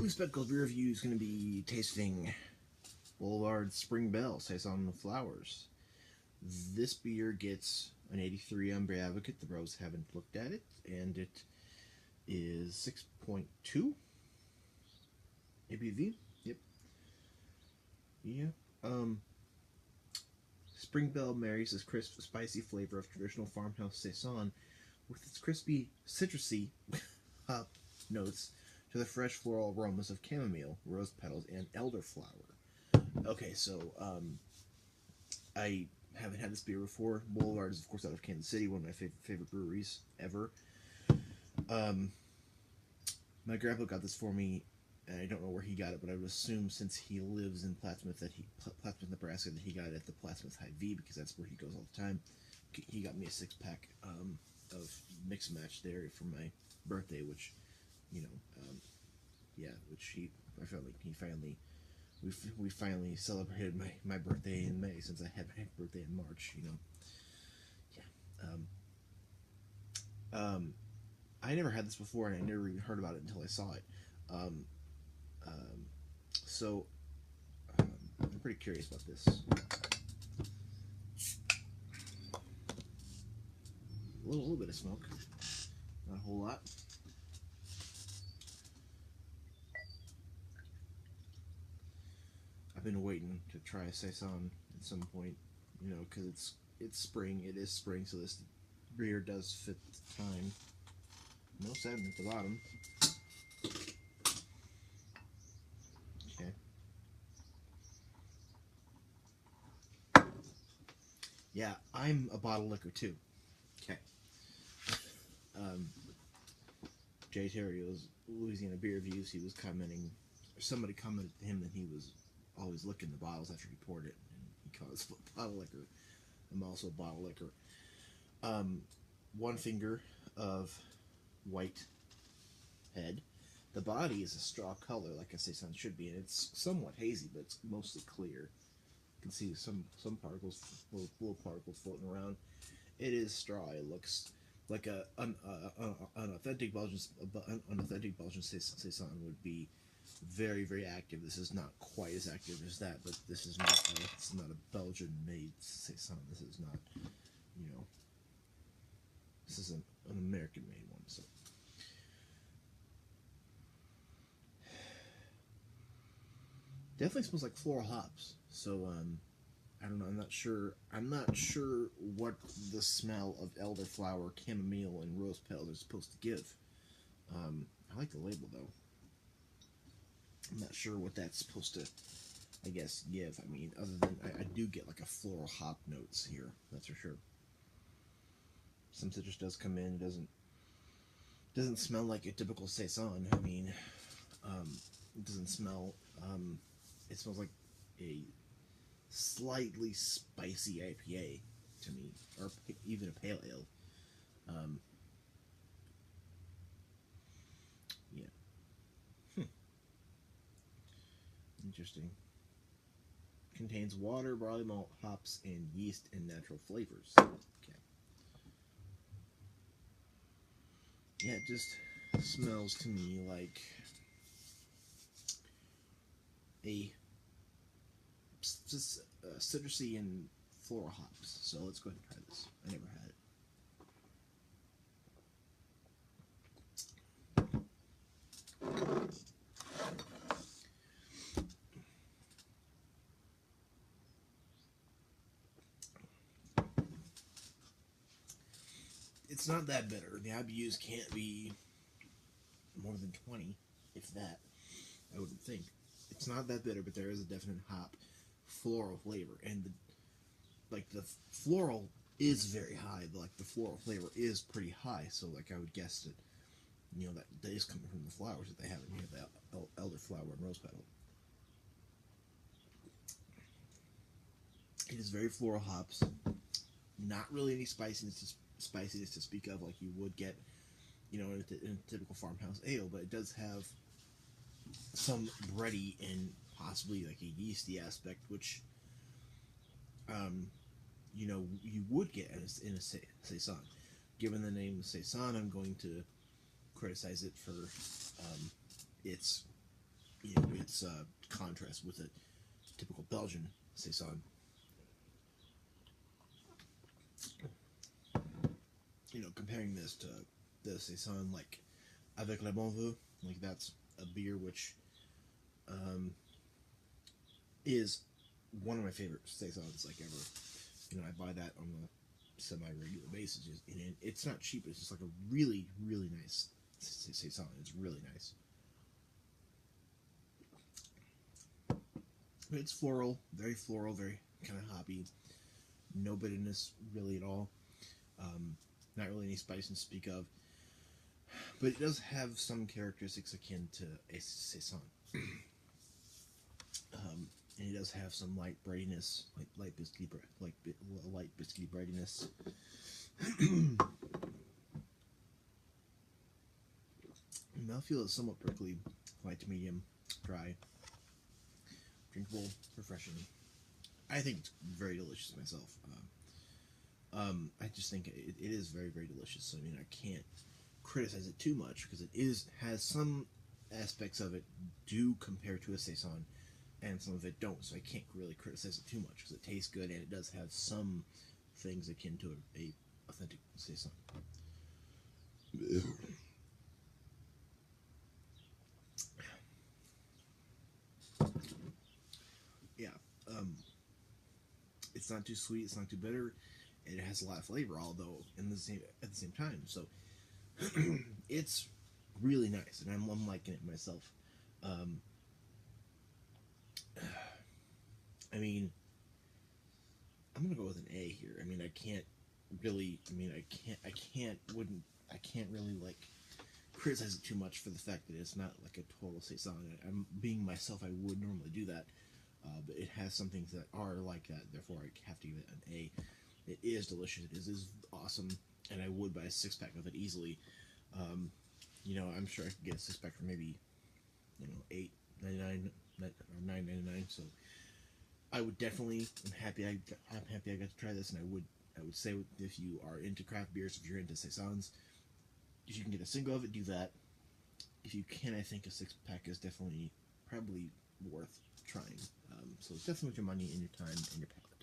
BlueSpecs beer review is going to be tasting Boulevard Spring Belle Saison Flowers. This beer gets an 83 on Beer Advocate. The bros haven't looked at it, and it is 6.2 ABV. Yep. Yeah. Spring Belle marries this crisp, spicy flavor of traditional farmhouse saison with its crispy, citrusy hop notes to the fresh floral aromas of chamomile, rose petals, and elderflower. Okay, so I haven't had this beer before. Boulevard is, of course, out of Kansas City, one of my favorite breweries ever. My grandpa got this for me, and I don't know where he got it, but I would assume since he lives in Plattsmouth, Plattsmouth, Nebraska, that he got it at the Plattsmouth Hy-Vee, because that's where he goes all the time. He got me a 6-pack of Mix and Match there for my birthday, which, you know, we finally celebrated my birthday in May, since I had my birthday in March, you know. Yeah. I never had this before, and I never even heard about it until I saw it. So I'm pretty curious about this. A little bit of smoke, not a whole lot. I've been waiting to try a saison at some point, you know, because it's spring. It is spring, so this beer does fit the time. No sediment at the bottom. Okay. Yeah, I'm a bottle liquor too. Okay. Jay Terrio's Louisiana Beer Reviews, he was commenting, or somebody commented to him that he was always licking the bottles after he poured it, and he called it bottle liquor. I'm also a bottle liquor. 1 finger of white head. The body is a straw color, like a saison should be, and it's somewhat hazy, but it's mostly clear. You can see some particles, little particles floating around. It is straw. It looks like an authentic Belgian saison would be very, very active. This is not quite as active as that, but this is not it's not a Belgian-made saison. This is not, you know, this is an American-made one. So definitely smells like floral hops. So I don't know. I'm not sure what the smell of elderflower, chamomile, and rose petals is supposed to give. I like the label though. I'm not sure what that's supposed to, I guess, give. I mean, other than I do get like a floral hop notes here. That's for sure. Some citrus does come in. It doesn't smell like a typical saison. I mean, it doesn't smell. It smells like a slightly spicy IPA to me, or even a pale ale. Yeah. Interesting. Contains water, barley malt, hops, and yeast and natural flavors. Okay. Yeah, it just smells to me like a citrusy and floral hops. So let's go ahead and try this. I never had it. It's not that bitter. The IBUs can't be more than 20, if that, I wouldn't think. It's not that bitter, but there is a definite hop floral flavor, and the floral is very high. Like the floral flavor is pretty high, so like I would guess that, you know, that is coming from the flowers that they have in here, the elderflower and rose petal. It is very floral hops. Not really any spiciness to speak of, like you would get, you know, in a typical farmhouse ale, but it does have some bready and possibly like a yeasty aspect, which, you know, you would get in a saison. Given the name saison, I'm going to criticize it for its its contrast with a typical Belgian Saison. You know, comparing this to the Saison, like Avec le Bon Vin, like that's a beer which is one of my favorite Saisons like ever. You know, I buy that on a semi-regular basis, and it's not cheap. It's just like a really, really nice Saison. It's really nice. But it's floral, very kind of hoppy. No bitterness really at all. Not really any spice to speak of. But it does have some characteristics akin to a Saison. And it does have some light breadiness, like light biscuity breadiness. Mouthfeel is somewhat prickly, light to medium, dry, drinkable, refreshing. I think it's very delicious myself. I just think it is very, very delicious. So, I mean, I can't criticize it too much because it has some aspects of it do compare to a Saison, and some of it don't. So I can't really criticize it too much because it tastes good and it does have some things akin to a authentic Saison. Yeah, it's not too sweet, it's not too bitter. It has a lot of flavor, although at the same time. So it's really nice, and I'm liking it myself. I mean, I'm gonna go with an A here. I mean, I can't really like criticize it too much for the fact that it's not like a total Saison. I'm being myself, I would normally do that, but it has some things that are like that. Therefore, I have to give it an A. It is delicious. It is awesome, and I would buy a 6-pack of it easily. You know, I'm sure I could get a 6-pack for maybe, you know, $8.99 or $9.99. So I would definitely. I'm happy I got to try this, and I would say if you are into craft beers, if you're into Saisons, if you can get a single of it, do that. If you can, I think a 6-pack is definitely probably worth trying. So it's definitely worth your money and your time and your palate.